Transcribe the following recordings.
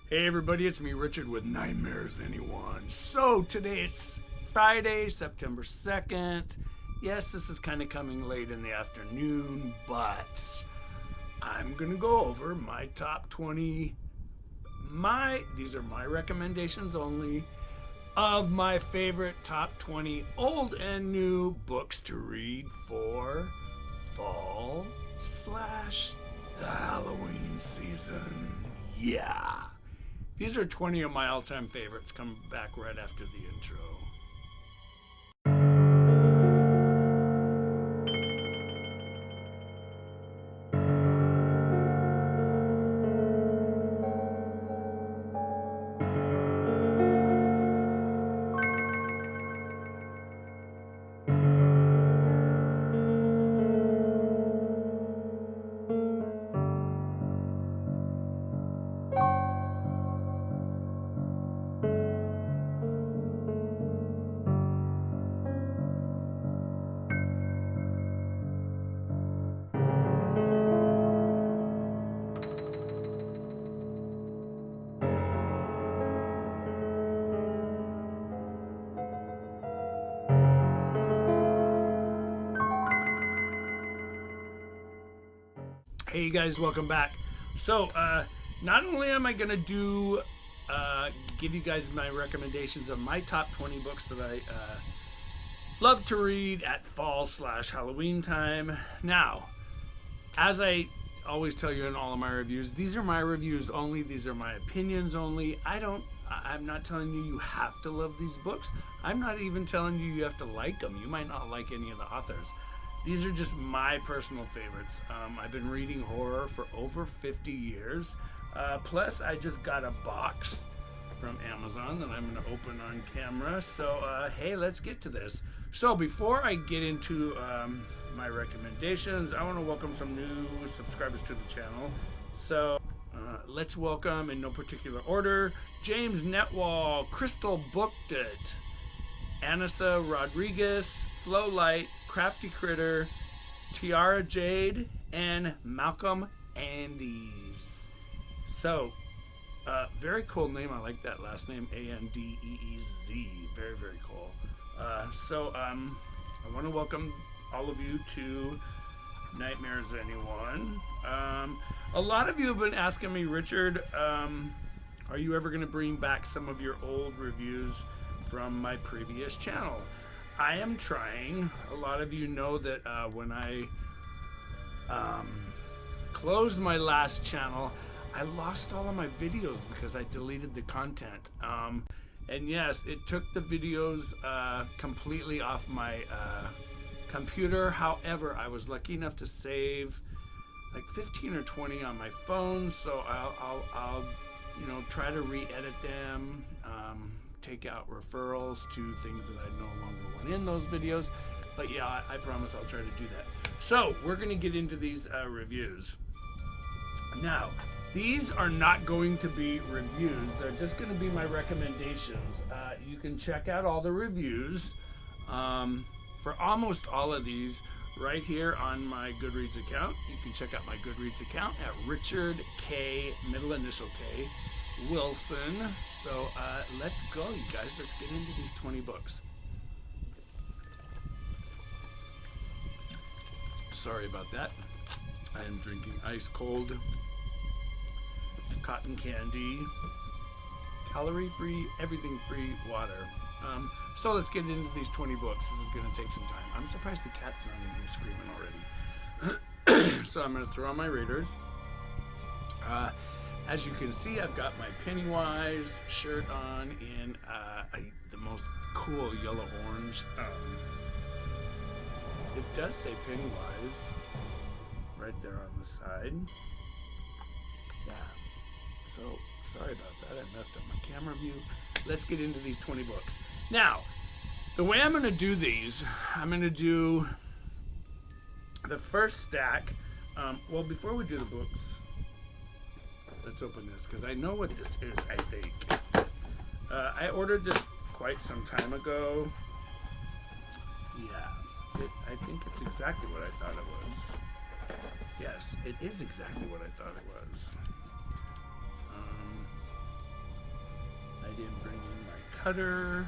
Hey everybody, it's me Richard with Nightmares Anyone. So today it's Friday, September 2nd. Yes, this is kind of coming late in the afternoon, but I'm gonna go over my top 20, these are my recommendations only, of my favorite top 20 old and new books to read for fall / Halloween season. Yeah. These are 20 of my all-time favorites. Come back right after the intro. Hey you guys, welcome back. So not only am I gonna give you guys my recommendations of my top 20 books that I love to read at fall / Halloween time. Now, as I always tell you in all of my reviews, these are my reviews only, these are my opinions only. I'm not telling you have to love these books. I'm not even telling you have to like them. You might not like any of the authors. These are just my personal favorites. I've been reading horror for over 50 years. Plus, I just got a box from Amazon that I'm going to open on camera. So, hey, let's get to this. So, before I get into my recommendations, I want to welcome some new subscribers to the channel. So, let's welcome, in no particular order, James Netwall, Crystal Booked It, Anissa Rodriguez, Flowlight, Crafty Critter, Tiara Jade, and Malcolm Andes. So, very cool name. I like that last name, Andeez. Very, very cool. I want to welcome all of you to Nightmares Anyone. A lot of you have been asking me, Richard, are you ever going to bring back some of your old reviews from my previous channel? I am trying. A lot of you know that when I closed my last channel, I lost all of my videos because I deleted the content. And yes, it took the videos completely off my computer. However, I was lucky enough to save like 15 or 20 on my phone, so I'll try to re-edit them. Take out referrals to things that I no longer want in those videos, but yeah, I promise I'll try to do that. So we're gonna get into these reviews. Now, these are not going to be reviews, they're just gonna be my recommendations. You can check out all the reviews for almost all of these right here on my Goodreads account. You can check out my Goodreads account at Richard K, middle initial K, Wilson. So let's go, you guys. Let's get into these 20 books. Sorry about that. I am drinking ice cold cotton candy, calorie free, everything free water. So let's get into these 20 books. This is going to take some time. I'm surprised the cat's not in here screaming already. So I'm going to throw on my readers. As you can see, I've got my Pennywise shirt on in the most cool yellow-orange. It does say Pennywise right there on the side. Yeah. So, sorry about that. I messed up my camera view. Let's get into these 20 books. Now, the way I'm going to do these, I'm going to do the first stack. Well, before we do the books, let's open this, because I know what this is, I think. I ordered this quite some time ago. Yeah, I think it's exactly what I thought it was. Yes, it is exactly what I thought it was. begin bringing my cutter.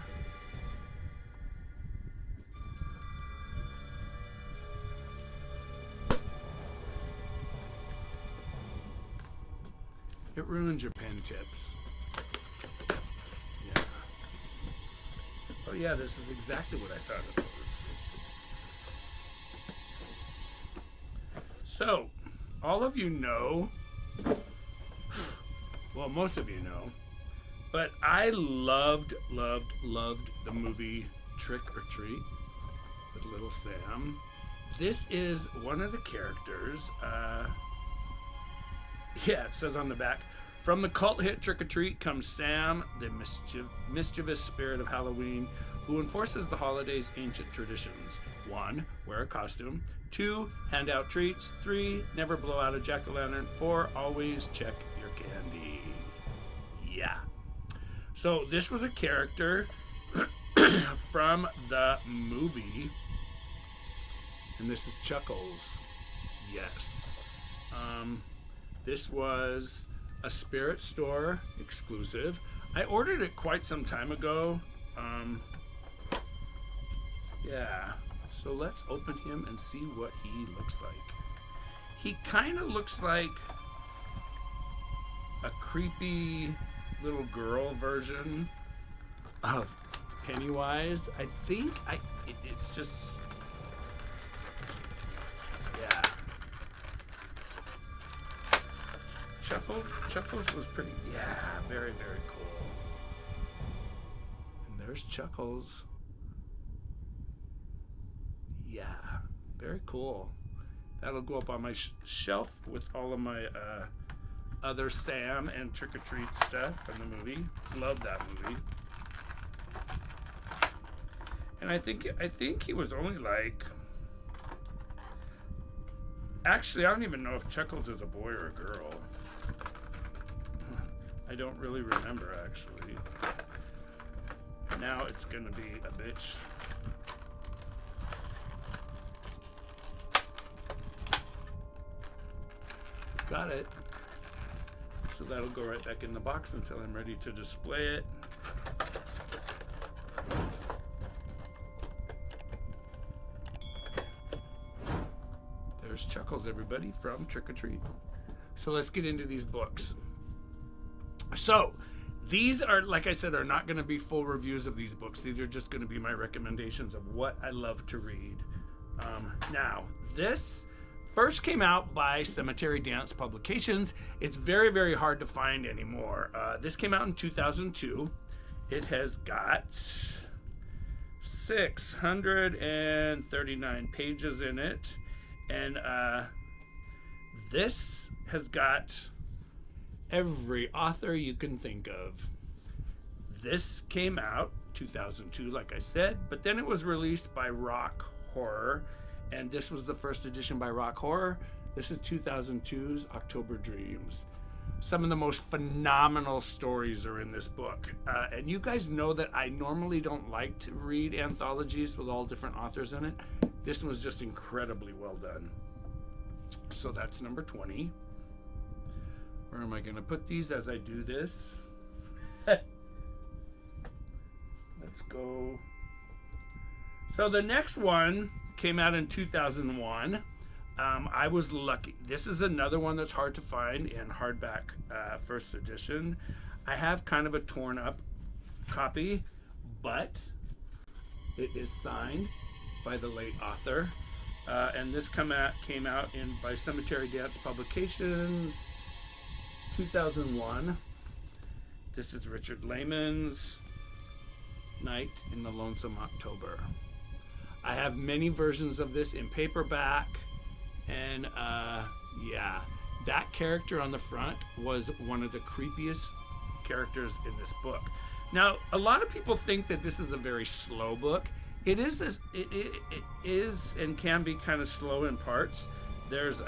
It ruins your pen tips. Yeah. Oh yeah, this is exactly what I thought it was. So, all of you know, well, most of you know, but I loved the movie Trick or Treat with Little Sam. This is one of the characters. Yeah, it says on the back, from the cult hit Trick or Treat comes Sam, the mischievous spirit of Halloween, who enforces the holiday's ancient traditions. 1, wear a costume. 2, hand out treats. 3, never blow out a jack-o'-lantern. 4, always check your candy. Yeah. So this was a character from the movie, and this is Chuckles. Yes. This was a Spirit Store exclusive. I ordered it quite some time ago. Yeah. So let's open him and see what he looks like. He kind of looks like a creepy little girl version of Pennywise. I think it's just, yeah. Chuckles was pretty, yeah, very, very cool. And there's Chuckles. Yeah, very cool. That'll go up on my shelf with all of my other Sam and Trick or Treat stuff from the movie. Love that movie. And I think he was only like, actually, I don't even know if Chuckles is a boy or a girl. I don't really remember, actually. Now it's gonna be a bitch. Got it. So that'll go right back in the box until I'm ready to display it. There's Chuckles, everybody, from Trick or Treat. So let's get into these books. So these are, like I said, are not going to be full reviews of these books. These are just going to be my recommendations of what I love to read. Now, this first came out by Cemetery Dance Publications. It's very, very hard to find anymore. This came out in 2002. It has got 639 pages in it. And this has got every author you can think of. This came out 2002, like I said, but then it was released by Rock Horror. And this was the first edition by Rock Horror. This is 2002's October Dreams. Some of the most phenomenal stories are in this book. And you guys know that I normally don't like to read anthologies with all different authors in it. This one was just incredibly well done. So that's number 20. Where am I going to put these as I do this? Let's go. So the next one came out in 2001. I was lucky. This is another one that's hard to find in hardback first edition. I have kind of a torn up copy, but it is signed by the late author. And this came out by Cemetery Dance Publications, 2001. This is Richard Lehman's Night in the Lonesome October. I have many versions of this in paperback, and yeah, that character on the front was one of the creepiest characters in this book. Now, a lot of people think that this is a very slow book. It is and can be kind of slow in parts. There's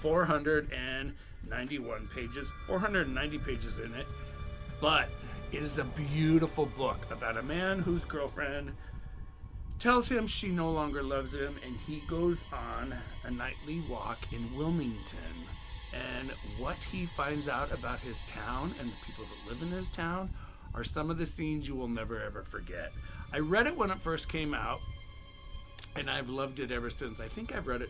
491 pages, 490 pages in it, but it is a beautiful book about a man whose girlfriend tells him she no longer loves him, and he goes on a nightly walk in Wilmington And what he finds out about his town and the people that live in his town are some of the scenes you will never ever forget. I read it when it first came out, and I've loved it ever since. I think I've read it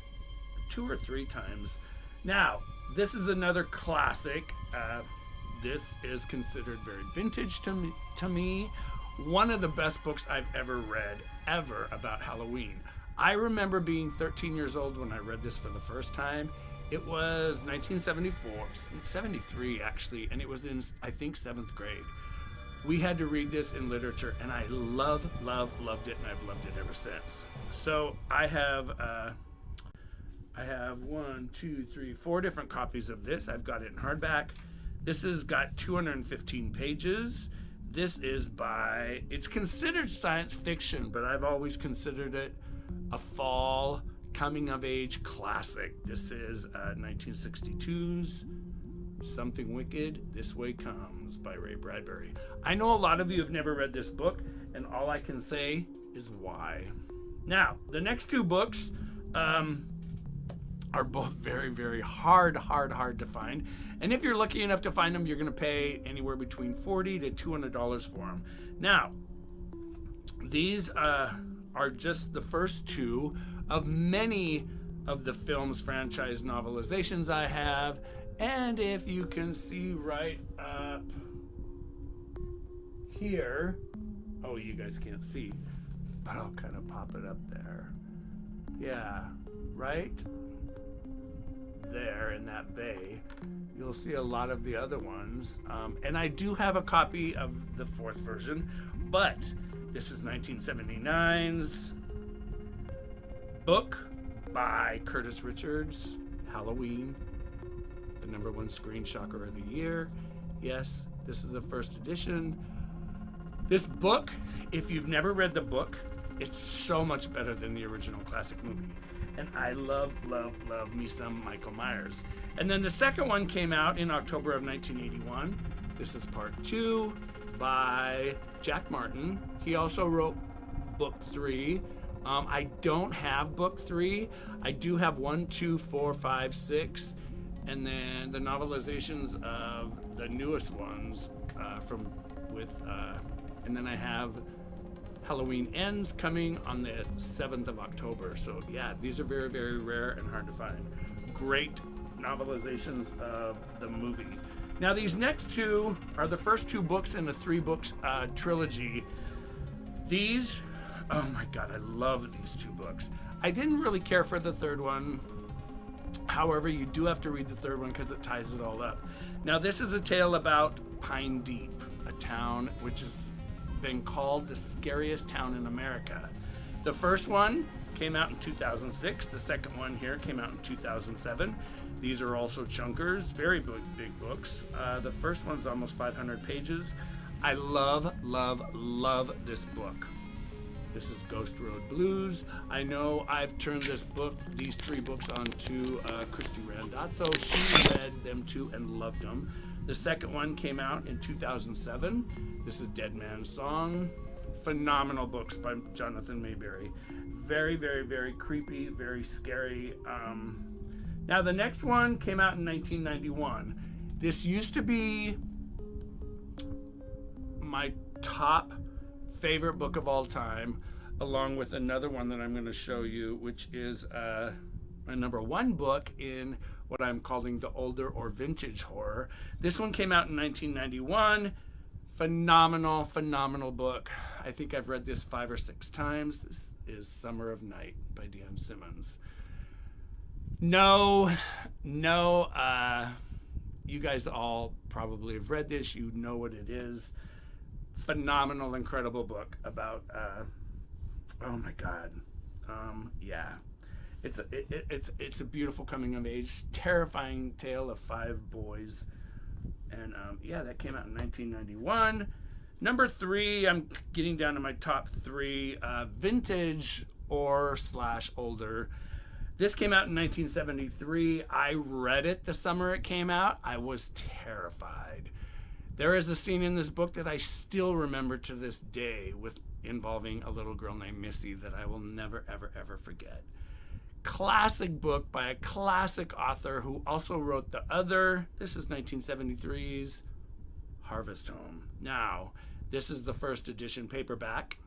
2 or 3 times. Now, this is another classic. This is considered very vintage to me. One of the best books I've ever read, ever, about Halloween. I remember being 13 years old when I read this for the first time. It was 1973 actually, and it was in, I think, 7th grade. We had to read this in literature, and I loved it, and I've loved it ever since. So I have 4 different copies of this. I've got it in hardback. This has got 215 pages. This is it's considered science fiction, but I've always considered it a fall coming-of-age classic. This is 1962's Something Wicked, This Way Comes by Ray Bradbury. I know a lot of you have never read this book, and all I can say is why. Now, the next 2 books are both very, very hard to find. And if you're lucky enough to find them, you're going to pay anywhere between $40 to $200 for them. Now, these are just the first 2 of many of the film's franchise novelizations I have. And if you can see right up here, oh, you guys can't see, but I'll kind of pop it up there. Yeah, right there in that bay, you'll see a lot of the other ones. And I do have a copy of the 4th version, but this is 1979's book by Curtis Richards, Halloween, the #1 screen shocker of the year. Yes, this is the first edition. This book, if you've never read the book, it's so much better than the original classic movie. And I love me some Michael Myers. And then the second one came out in October of 1981. This is part 2 by Jack Martin. He also wrote book 3. I don't have book 3. I do have 1, 2, 4, 5, 6, and then the novelizations of the newest ones and then I have Halloween Ends coming on the 7th of October. So yeah, these are very, very rare and hard to find. Great novelizations of the movie. Now these next 2 are the first 2 books in a 3-book trilogy. These, oh my God, I love these 2 books. I didn't really care for the 3rd one. However, you do have to read the 3rd one because it ties it all up. Now this is a tale about Pine Deep, a town which has been called the scariest town in America. The first one came out in 2006. The second one here came out in 2007. These are also chunkers, very big books. The first one's almost 500 pages. I love this book. This is Ghost Road Blues. I know I've turned these 3 books on to Christy Randazzo. She read them too and loved them. The second one came out in 2007. This is Dead Man's Song. Phenomenal books by Jonathan Mayberry. Very, very, very creepy, very scary. Now the next one came out in 1991. This used to be my top favorite book of all time, along with another one that I'm going to show you, which is my #1 book in what I'm calling the older or vintage horror. This one came out in 1991. Phenomenal book. I think I've read this 5 or 6 times. This is Summer of Night by D.M. Simmons. No, you guys all probably have read this. You know what it is. Phenomenal, incredible book about, oh my God. Yeah. It's a beautiful coming of age, terrifying tale of 5 boys. And yeah, that came out in 1991. Number 3, I'm getting down to my top 3, vintage or / older. This came out in 1973. I read it the summer it came out. I was terrified. There is a scene in this book that I still remember to this day involving a little girl named Missy that I will never, ever, ever forget. classic book by a classic author who also wrote the other, this is 1973's Harvest Home. Now, this is the first edition paperback.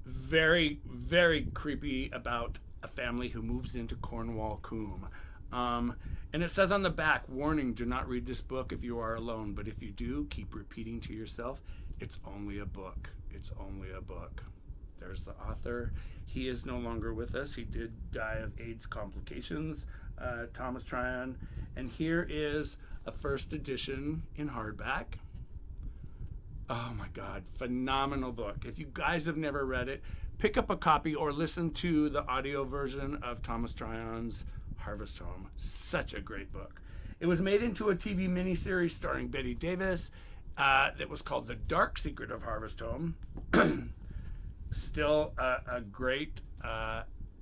Very, very creepy about a family who moves into Cornwall Coombe. And it says on the back, warning, do not read this book if you are alone, but if you do, keep repeating to yourself, it's only a book. It's only a book. There's the author. He is no longer with us. He did die of AIDS complications, Thomas Tryon. And here is a first edition in hardback. Oh my God, phenomenal book. If you guys have never read it, pick up a copy or listen to the audio version of Thomas Tryon's Harvest Home. Such a great book. It was made into a TV miniseries starring Betty Davis that was called The Dark Secret of Harvest Home. Still a great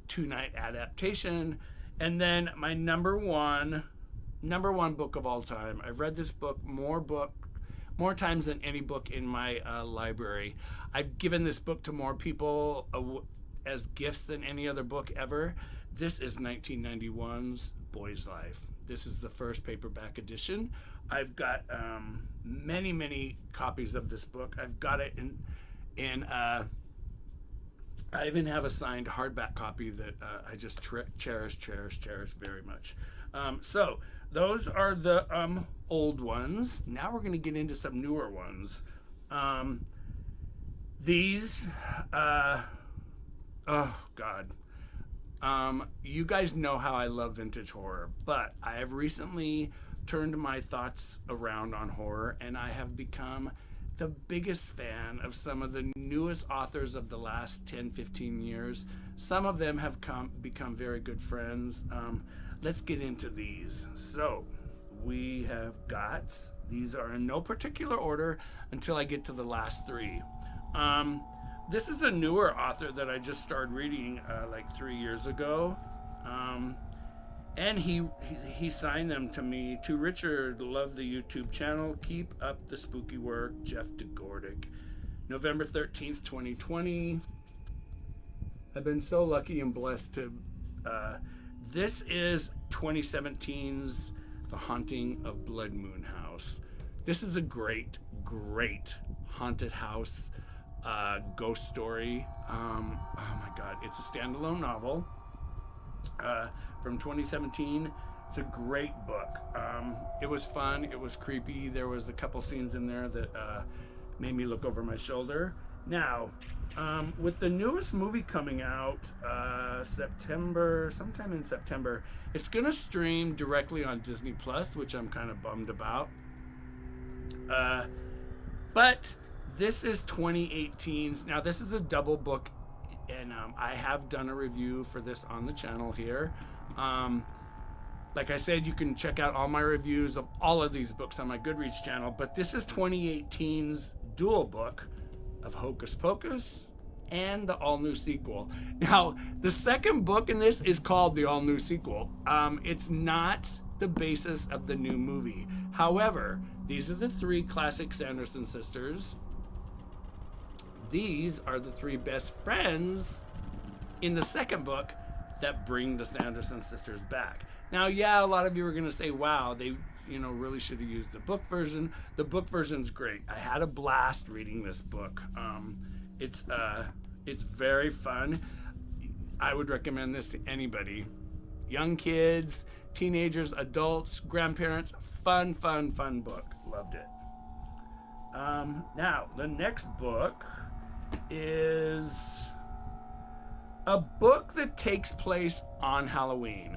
2-night adaptation. And then my number one book of all time. I've read this book more times than any book in my library. I've given this book to more people as gifts than any other book ever. This is 1991's Boy's Life. This is the first paperback edition. I've got many copies of this book. I've got it in I even have a signed hardback copy that I just cherish very much. So those are the old ones. Now we're going to get into some newer ones. These, oh God. You guys know how I love vintage horror, but I have recently turned my thoughts around on horror, and I have become the biggest fan of some of the newest authors of the last 10-15 years. Some of them have become very good friends. Let's get into these. So we have got, these are in no particular order until I get to the last three. This is a newer author that I just started reading like 3 years ago. And he signed them to me. To Richard, love the YouTube channel. Keep up the spooky work. Jeff DeGordick. November 13th, 2020. I've been so lucky and blessed to... this is 2017's The Haunting of Blood Moon House. This is a great haunted house ghost story. Oh my God. It's a standalone novel. From 2017. It's a great book. It was fun. It was creepy. There was a couple scenes in there that made me look over my shoulder. Now, with the newest movie coming out sometime in September, it's going to stream directly on Disney Plus, which I'm kind of bummed about. But this is 2018's. Now, this is a double book, and I have done a review for this on the channel here. Like I said, you can check out all my reviews of all of these books on my Goodreads channel, but this is 2018's dual book of Hocus Pocus and the all-new sequel. Now, the second book in this is called the all-new sequel. It's not the basis of the new movie. However, these are the three classic Sanderson sisters. These are the three best friends in the second book that bring the Sanderson sisters back. Now, yeah, a lot of you are going to say, wow, they really should have used the book version. The book version's great. I had a blast reading this book. It's very fun. I would recommend this to anybody. Young kids, teenagers, adults, grandparents. Fun book. Loved it. Now, the next book is a book that takes place on Halloween.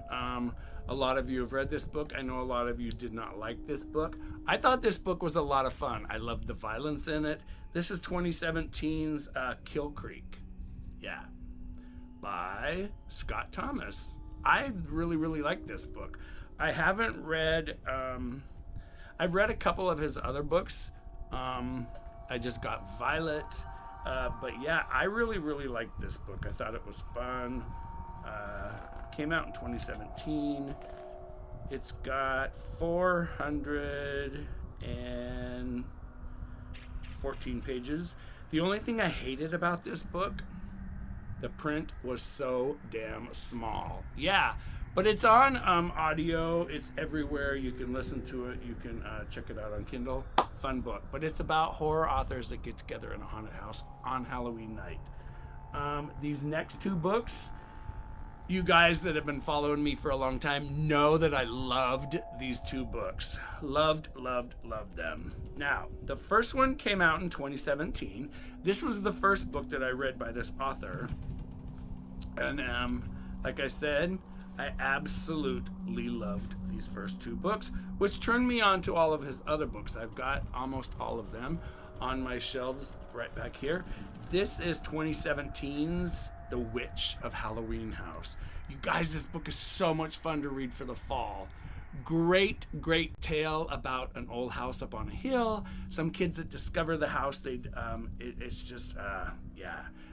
A lot of you have read this book. I know a lot of you did not like this book. I thought this book was a lot of fun. I loved the violence in it. This is 2017's Kill Creek. Yeah. By Scott Thomas. I really like this book. I haven't read... I've read a couple of his other books. I just got Violet. But yeah, I really liked this book. I thought it was fun. Came out in 2017. It's got 414 pages. The only thing I hated about this book The print was so damn small. Yeah, but it's on audio. It's everywhere. You can listen to it. You can check it out on Kindle. Fun book. But it's about horror authors that get together in a haunted house on Halloween night. These next two books, you guys that have been following me for a long time know that I loved these two books. Loved them. Now, the first one came out in 2017. This was the first book that I read by this author. And like I said, I absolutely loved these first two books, which turned me on to all of his other books. I've got almost all of them on my shelves right back here. This is 2017's The Witch of Halloween House. You guys, this book is so much fun to read for the fall. Great tale about an old house up on a hill. Some kids that discover the house, it's just,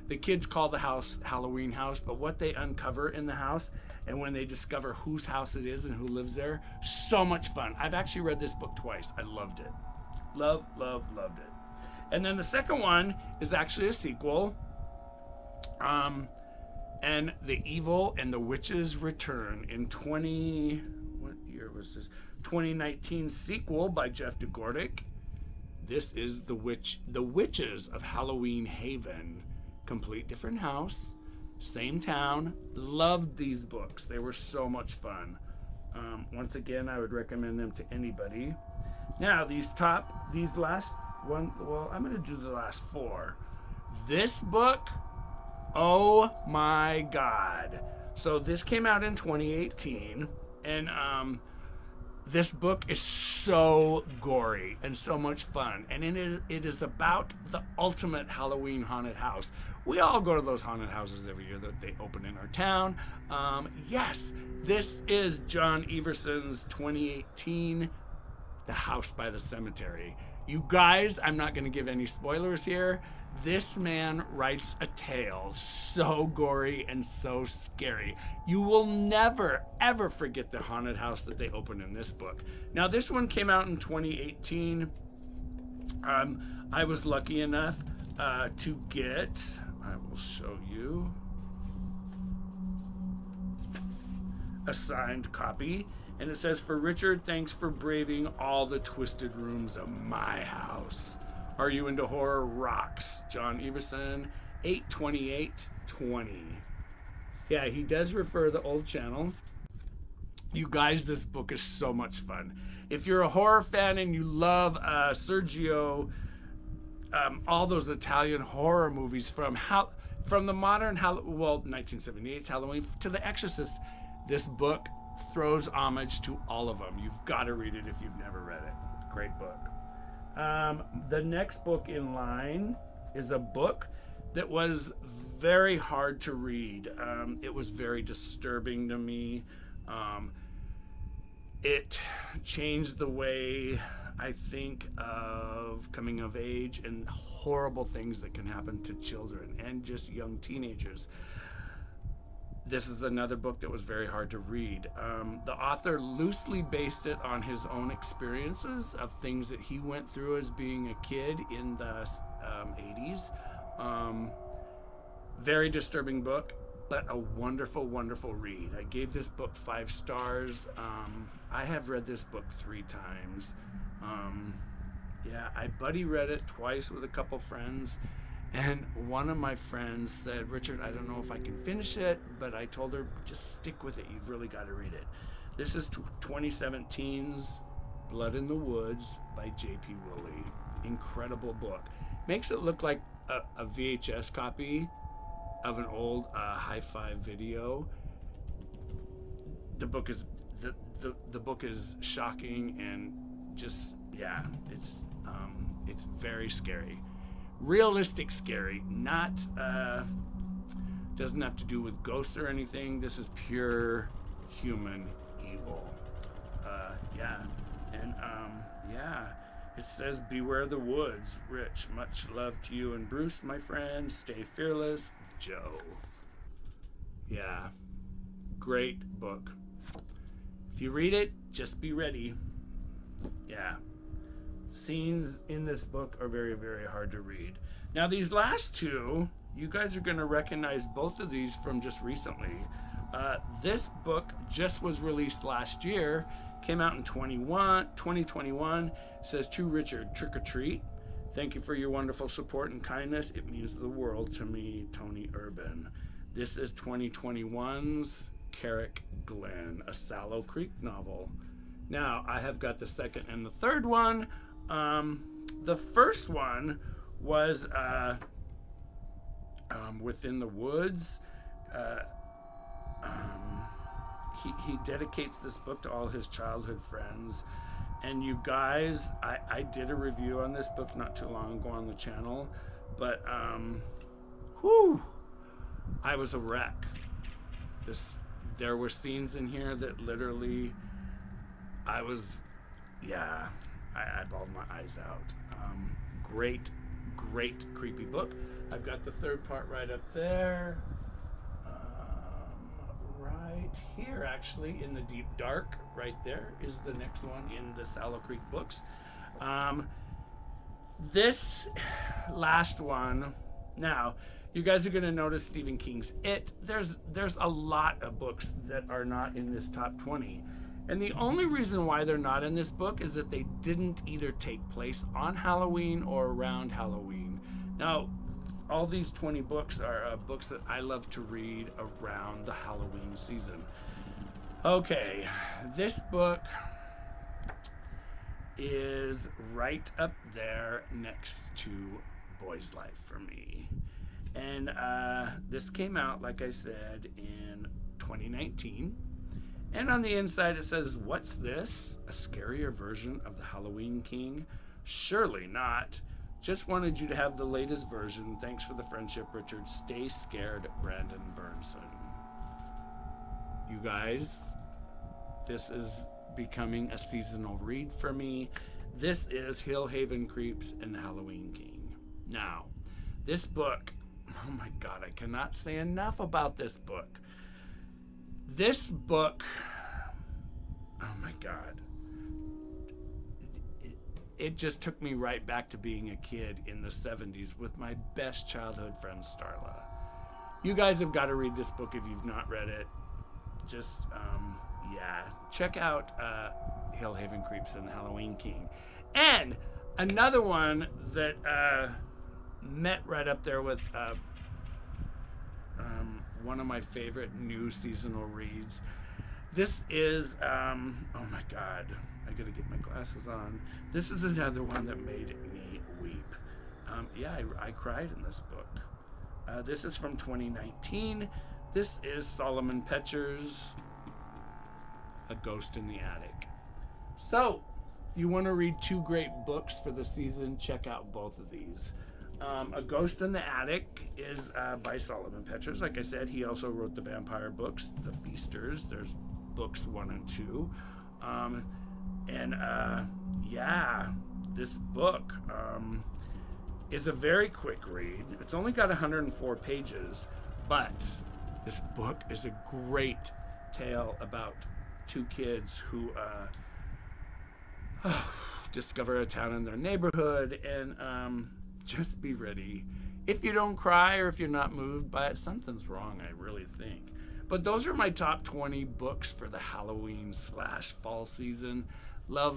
the kids call the house Halloween House, but what they uncover in the house and when they discover whose house it is and who lives there, so much fun. I've actually read this book twice. I loved it. Loved it. And then the second one is actually a sequel. And The Evil and the Witches Return in 2019 sequel by Jeff DeGordick. This is The Witches of Halloween Haven. Complete different house, same town. Loved these books. They were so much fun. Once again, I would recommend them to anybody. Now, these last one, well, I'm going to do the last four. This book, oh my God. So this came out in 2018, and this book is so gory and so much fun. And it is about the ultimate Halloween haunted house. We all go to those haunted houses every year that they open in our town. Yes, this is John Everson's 2018 The House by the Cemetery. You guys, I'm not going to give any spoilers here. This man writes a tale so gory and so scary. You will never, ever forget the haunted house that they open in this book. Now, this one came out in 2018. I was lucky enough to get, I will show you, a signed copy. And it says, "For Richard, thanks for braving all the twisted rooms of my house. Are you into horror? Rocks. John Everson, 8/28/20." Yeah, he does refer the old channel. You guys, this book is so much fun. If you're a horror fan and you love Sergio, all those Italian horror movies from the modern 1978's Halloween to The Exorcist, this book throws homage to all of them. You've got to read it if you've never read it. Great book. The next book in line is a book that was very hard to read. It was very disturbing to me. It changed the way I think of coming of age and horrible things that can happen to children and just young teenagers. This is another book that was very hard to read. The author loosely based it on his own experiences of things that he went through as being a kid in the 80s. Very disturbing book, but a wonderful, wonderful read. I gave this book 5 stars. I have read this book 3 times. I buddy read it twice with a couple friends. And one of my friends said, "Richard, I don't know if I can finish it," but I told her, just stick with it. You've really got to read it. This is 2017's Blood in the Woods by J.P. Woolley. Incredible book. Makes it look like a VHS copy of an old hi-fi video. The book is the book is shocking and just it's very scary. Realistic scary, not doesn't have to do with ghosts or anything. This is pure human evil. It says, "Beware the woods, Rich. Much love to you and Bruce, my friend. Stay fearless, Joe." Yeah, great book. If you read it, just be ready. Yeah. Scenes in this book are very, very hard to read. Now, these last two you guys are going to recognize both of these from just recently. This book just was released last year, came out in 2021. Says to Richard, trick or treat. Thank you for your wonderful support and kindness. It means the world to me, Tony Urban. This is 2021's Carrick Glen, a Sallow Creek novel. Now, I have got the second and the third one. The first one was Within the Woods. He dedicates this book to all his childhood friends. And you guys, I did a review on this book not too long ago on the channel, but I was a wreck. There were scenes in here that literally I bawled my eyes out. Great creepy book. I've got the third part right up there. Right here, actually, in the deep dark, right there is the next one in the Sallow Creek books. This last one, now you guys are going to notice Stephen King's It. There's a lot of books that are not in this top 20, and the only reason why they're not in this book is that they didn't either take place on Halloween or around Halloween. Now, all these 20 books are books that I love to read around the Halloween season. Okay, this book is right up there next to Boy's Life for me. And this came out, like I said, in 2019. And on the inside it says, "What's this? A scarier version of the Halloween King? Surely not. Just wanted you to have the latest version. Thanks for the friendship, Richard. Stay scared, Brandon Burnson." You guys, this is becoming a seasonal read for me. This is Hillhaven Creeps and the Halloween King. Now, this book, oh my God, I cannot say enough about this book. This book, oh my God. It just took me right back to being a kid in the 70s with my best childhood friend, Starla. You guys have got to read this book if you've not read it. Just, check out Hillhaven Creeps and the Halloween King. And another one that met right up there with one of my favorite new seasonal reads. This is, oh my God, I gotta get my glasses on. This is another one that made me weep. I cried in this book. This is from 2019. This is Solomon Petcher's A Ghost in the Attic. So, you want to read two great books for the season, check out both of these. A Ghost in the Attic is by Solomon Petchers. Like I said, he also wrote the vampire books, The Feasters. There's books 1 and 2. This book is a very quick read. It's only got 104 pages, but this book is a great tale about two kids who discover a town in their neighborhood, and just be ready. If you don't cry or if you're not moved by it, something's wrong, I really think. But those are my top 20 books for the Halloween/fall season. Love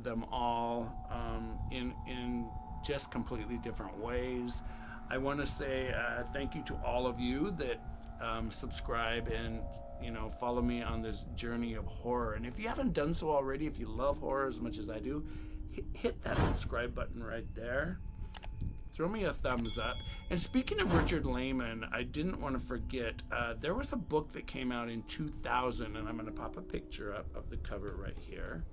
them all in just completely different ways. I want to say thank you to all of you that subscribe and follow me on this journey of horror. And if you haven't done so already, if you love horror as much as I do, hit that subscribe button right there. Throw me a thumbs up. And speaking of Richard Lehman, I didn't want to forget, there was a book that came out in 2000, and I'm going to pop a picture up of the cover right here.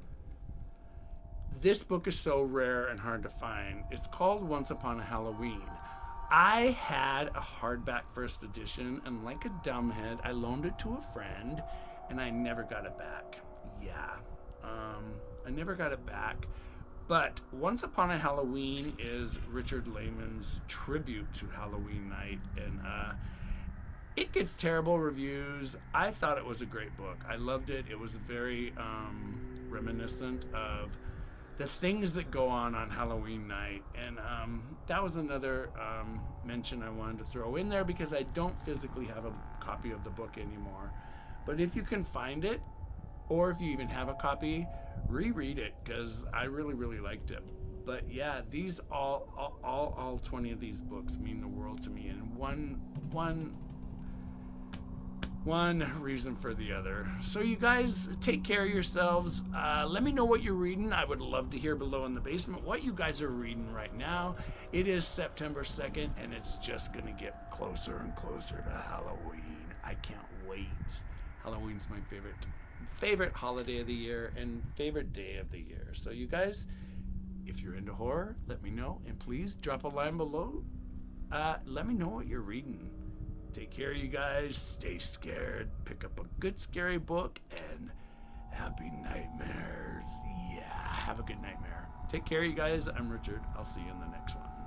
This book is so rare and hard to find. It's called Once Upon a Halloween. I had a hardback first edition, and like a dumbhead, I loaned it to a friend, and I never got it back. I never got it back. But Once Upon a Halloween is Richard Lehman's tribute to Halloween night, and it gets terrible reviews. I thought it was a great book. I loved it. It was very reminiscent of the things that go on Halloween night. And that was another mention I wanted to throw in there, because I don't physically have a copy of the book anymore. But if you can find it, or if you even have a copy, reread it, because I really, really liked it. But yeah, these all 20 of these books mean the world to me, and one reason for the other. So you guys take care of yourselves. Let me know what you're reading. I would love to hear below in the basement what you guys are reading right now. It is September 2nd, and it's just gonna get closer and closer to Halloween. I can't wait. Halloween's my favorite holiday of the year and favorite day of the year. So you guys, if you're into horror, let me know, and please drop a line below. Let me know what you're reading. Take care, you guys. Stay scared. Pick up a good scary book, and happy nightmares. Yeah, have a good nightmare. Take care, you guys. I'm Richard. I'll see you in the next one.